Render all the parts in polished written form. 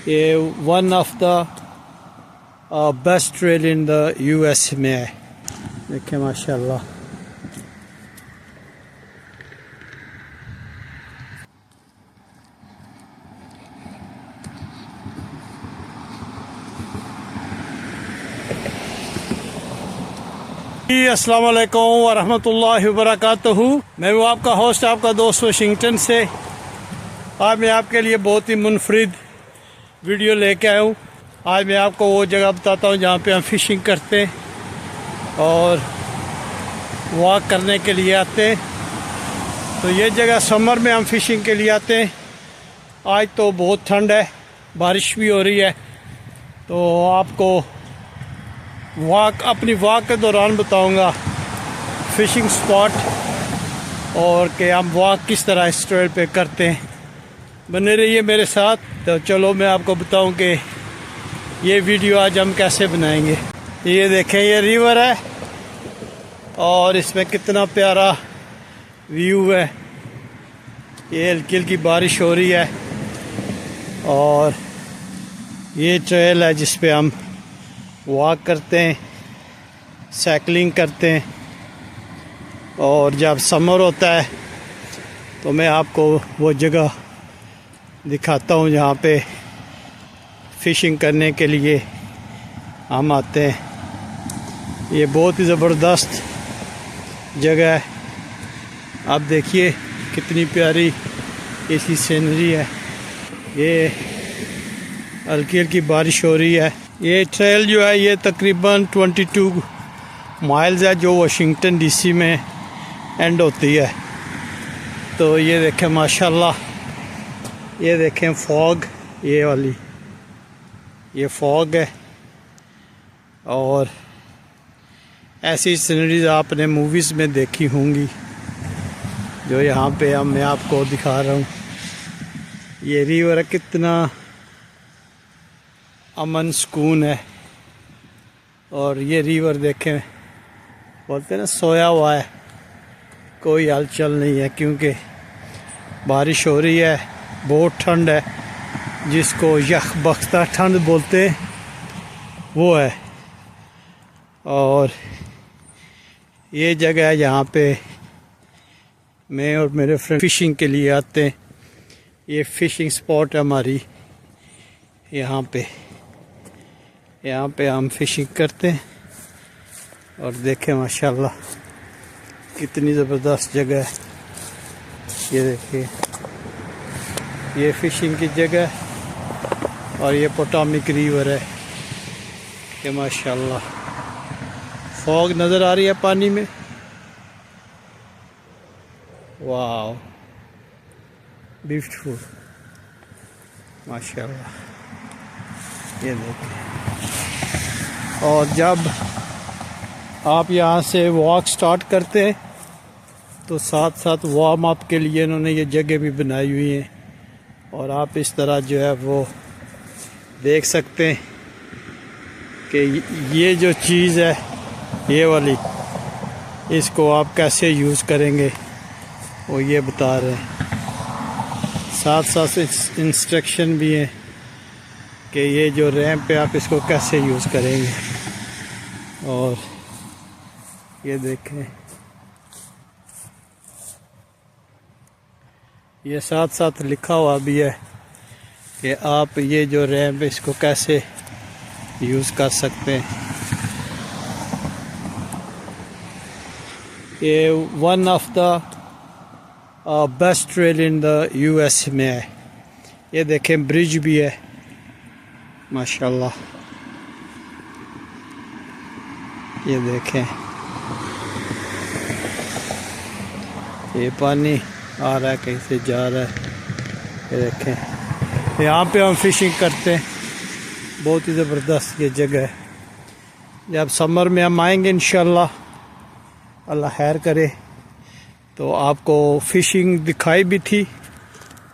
ये one of the best trail in the US में है। देखें माशाल्लाह। अस्सलाम वालेकुम वरहमतुल्लाहि वबरकातुहू। मैं हूँ आपका होस्ट, आपका दोस्त वाशिंगटन से। आज मैं आपके लिए बहुत ही मुनफरिद वीडियो लेके आया हूँ। आज मैं आपको वो जगह बताता हूँ जहाँ पे हम फिशिंग करते हैं और वॉक करने के लिए आते हैं। तो ये जगह समर में हम फिशिंग के लिए आते हैं। आज तो बहुत ठंड है, बारिश भी हो रही है, तो आपको अपनी वॉक के दौरान बताऊंगा फ़िशिंग स्पॉट और कि हम वॉक किस तरह इस ट्रेल पे करते हैं। बने रहिए मेरे साथ। तो चलो मैं आपको बताऊं कि ये वीडियो आज हम कैसे बनाएंगे। ये देखें, ये रिवर है और इसमें कितना प्यारा व्यू है। ये हल्की हल्की बारिश हो रही है और ये ट्रेल है जिस पे हम वॉक करते हैं, साइकिलिंग करते हैं। और जब समर होता है तो मैं आपको वो जगह दिखाता हूँ जहाँ पे फ़िशिंग करने के लिए हम आते हैं। ये बहुत ही ज़बरदस्त जगह है। आप देखिए कितनी प्यारी इसकी सीनरी है। ये हल्की हल्की बारिश हो रही है। ये ट्रेल जो है ये तकरीबन 22 माइल्स है जो वाशिंगटन डीसी में एंड होती है। तो ये देखें माशाल्लाह, ये देखें फॉग, ये वाली ये फॉग है। और ऐसी सीनरीज आपने मूवीज़ में देखी होंगी जो यहाँ पे मैं आपको दिखा रहा हूँ। ये रिवर कितना अमन सुकून है। और ये रिवर देखें, बोलते हैं ना सोया हुआ है, कोई हलचल नहीं है क्योंकि बारिश हो रही है। बहुत ठंड है, जिसको यख बख्ता ठंड बोलते हैं वो है। और ये जगह है जहाँ पे मैं और मेरे फ्रेंड फ़िशिंग के लिए आते हैं। ये फ़िशिंग स्पॉट है हमारी। यहाँ पे हम फिशिंग करते हैं। और देखें माशाल्लाह कितनी ज़बरदस्त जगह है। ये देखिए, ये फिशिंग की जगह है और ये पोटामिक रिवर है। ये माशाल्लाह फॉग नज़र आ रही है पानी में। वाह, ब्यूटीफुल माशाल्लाह। ये देखिए, और जब आप यहाँ से वॉक स्टार्ट करते हैं तो साथ साथ वार्म अप के लिए इन्होंने ये जगह भी बनाई हुई है। और आप इस तरह जो है वो देख सकते हैं कि ये जो चीज़ है ये वाली, इसको आप कैसे यूज़ करेंगे वो ये बता रहे हैं। साथ साथ इंस्ट्रक्शन भी है कि ये जो रैंप पे आप इसको कैसे यूज़ करेंगे। और ये देखें, ये साथ साथ लिखा हुआ भी है कि आप ये जो रैंप इसको कैसे यूज़ कर सकते हैं। ये one of the best trail in the US में है। ये देखें ब्रिज भी है माशाल्लाह। ये देखें, ये पानी आ रहा है कहीं से जा रहा है। ये देखें, यहाँ पे हम फिशिंग करते हैं। बहुत ही ज़बरदस्त ये जगह है। जब समर में हम आएंगे इंशाल्लाह, अल्लाह खैर करे, तो आपको फ़िशिंग दिखाई भी थी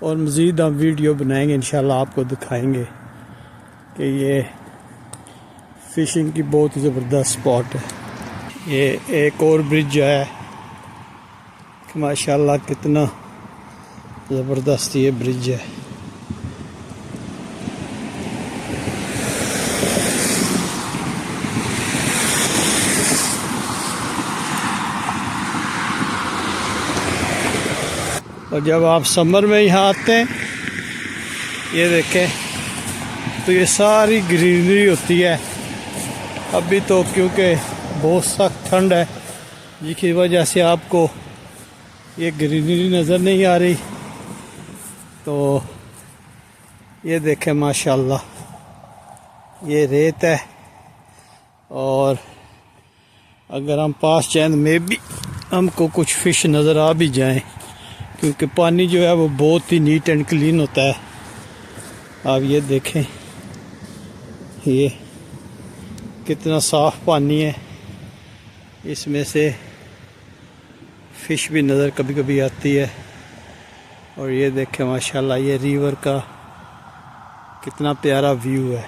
और मज़ीद हम वीडियो बनाएंगे इंशाल्लाह, आपको दिखाएंगे कि ये फ़िशिंग की बहुत ही ज़बरदस्त स्पॉट है। ये एक और ब्रिज है माशाल्लाह, कितना ज़बरदस्त ये ब्रिज है। और जब आप समर में यहाँ आते हैं, ये देखें तो ये सारी ग्रीनरी होती है। अभी तो क्योंकि बहुत सख्त ठंड है, जिसकी वजह से आपको ये ग्रीनरी नज़र नहीं आ रही। तो ये देखें माशाल्लाह, ये रेत है, और अगर हम पास जाएं में भी हमको कुछ फ़िश नज़र आ भी जाएं, क्योंकि पानी जो है वो बहुत ही नीट एंड क्लीन होता है। आप ये देखें, ये कितना साफ़ पानी है, इसमें से फ़िश भी नज़र कभी कभी आती है। और ये देखें माशाल्लाह, ये रिवर का कितना प्यारा व्यू है।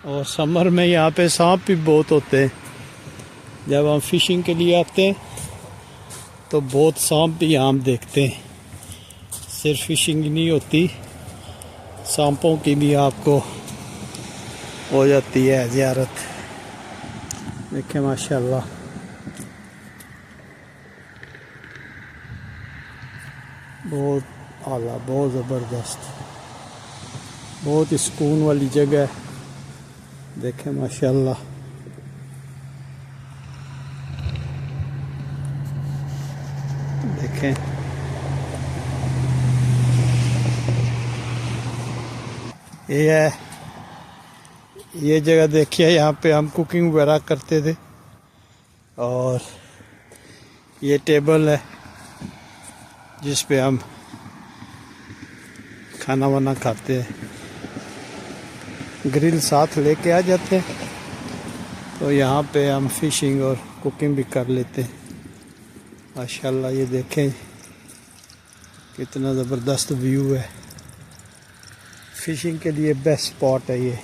और समर में यहाँ पे सांप भी बहुत होते हैं। जब हम फिशिंग के लिए आते हैं तो बहुत सांप भी यहाँ हम देखते हैं। सिर्फ फिशिंग ही नहीं होती, सांपों की भी आपको हो जाती है ज़ियारत। देखें माशाल्लाह, बहुत आला, बहुत ज़बरदस्त, बहुत ही सुकून वाली जगह है। देखें माशाल्लाह, देखें ये है, ये जगह देखिए, यहाँ पे हम कुकिंग वगैरह करते थे। और ये टेबल है जिस पे हम खाना वाना खाते हैं। ग्रिल साथ लेके आ जाते हैं, तो यहाँ पे हम फिशिंग और कुकिंग भी कर लेते हैं। माशाल्लाह, ये देखें कितना ज़बरदस्त व्यू है। फिशिंग के लिए बेस्ट स्पॉट है ये।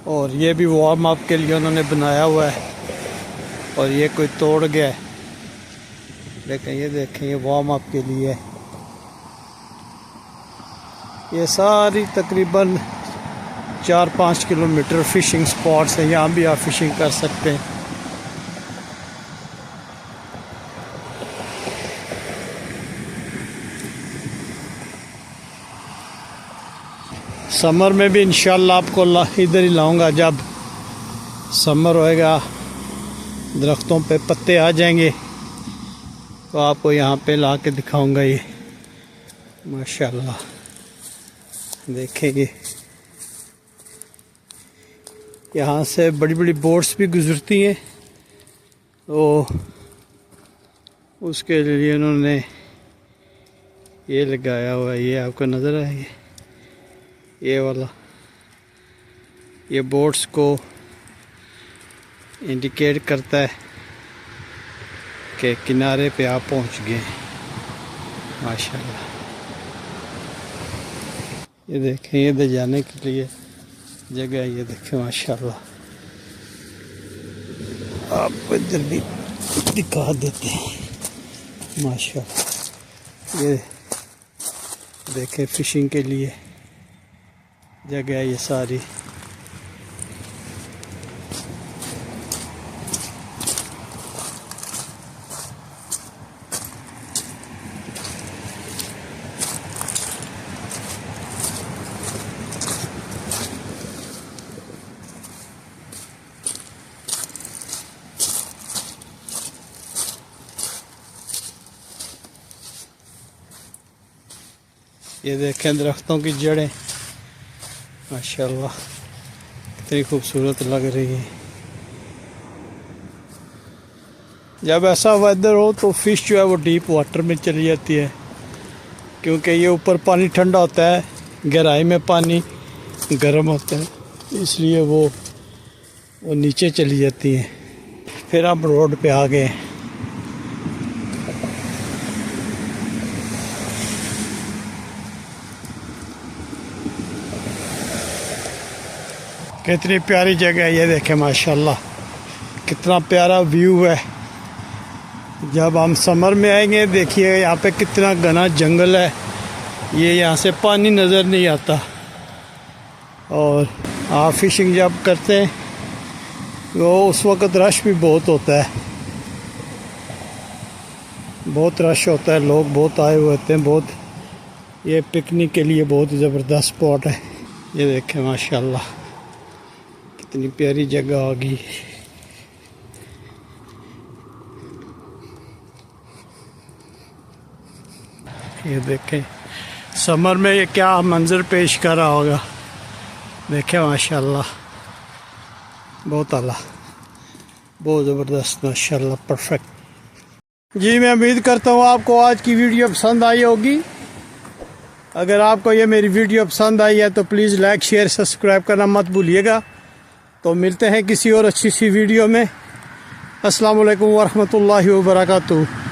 और ये भी वार्म अप के लिए उन्होंने बनाया हुआ है, और ये कोई तोड़ गया है, लेकिन ये देखें ये वार्म अप के लिए। ये सारी तकरीबन 4-5 किलोमीटर फ़िशिंग स्पॉट्स हैं, यहाँ भी आप फिशिंग कर सकते हैं। समर में भी इंशाल्लाह आपको इधर ही लाऊंगा। जब समर होएगा, दरख्तों पे पत्ते आ जाएंगे, तो आपको यहाँ पे ला के दिखाऊंगा। ये माशाल्लाह देखेंगे, यहाँ से बड़ी बड़ी बोट्स भी गुजरती हैं, तो उसके लिए उन्होंने ये लगाया हुआ है। ये आपको नज़र आएगी, ये वाला, ये बोट्स को इंडिकेट करता है कि किनारे पे आप पहुंच गए। माशाल्लाह, ये देखें, ये इधर जाने के लिए जगह है। ये देखें माशाल्लाह, आपको इधर भी दिखा देते हैं। माशाल्लाह, ये देखें फिशिंग के लिए जगह है ये सारी। ये देखें दरख्तों की जड़ें, माशाल्लाह कितनी खूबसूरत लग रही है। जब ऐसा वेदर हो तो फ़िश जो है वो डीप वाटर में चली जाती है, क्योंकि ये ऊपर पानी ठंडा होता है, गहराई में पानी गर्म होता है, इसलिए वो नीचे चली जाती हैं। फिर हम रोड पे आ गए। कितनी प्यारी जगह है, ये देखें माशाल्लाह कितना प्यारा व्यू है। जब हम समर में आएंगे, देखिए यहाँ पे कितना घना जंगल है, ये यहाँ से पानी नज़र नहीं आता। और आप फिशिंग जब करते हैं वो उस वक़्त रश भी बहुत होता है, बहुत रश होता है, लोग बहुत आए हुए होते हैं। बहुत ये पिकनिक के लिए बहुत ज़बरदस्त स्पॉट है। ये देखें माशाल्लाह कितनी प्यारी जगह आ गई। ये देखें समर में ये क्या मंजर पेश कर रहा होगा। देखें माशाल्लाह बहुत आला, बहुत ज़बरदस्त माशाल्लाह, परफेक्ट। जी मैं उम्मीद करता हूँ आपको आज की वीडियो पसंद आई होगी। अगर आपको ये मेरी वीडियो पसंद आई है तो प्लीज़ लाइक शेयर सब्सक्राइब करना मत भूलिएगा। तो मिलते हैं किसी और अच्छी सी वीडियो में। अस्सलाम वालेकुम वरहमतुल्लाहि वबरकातुहू।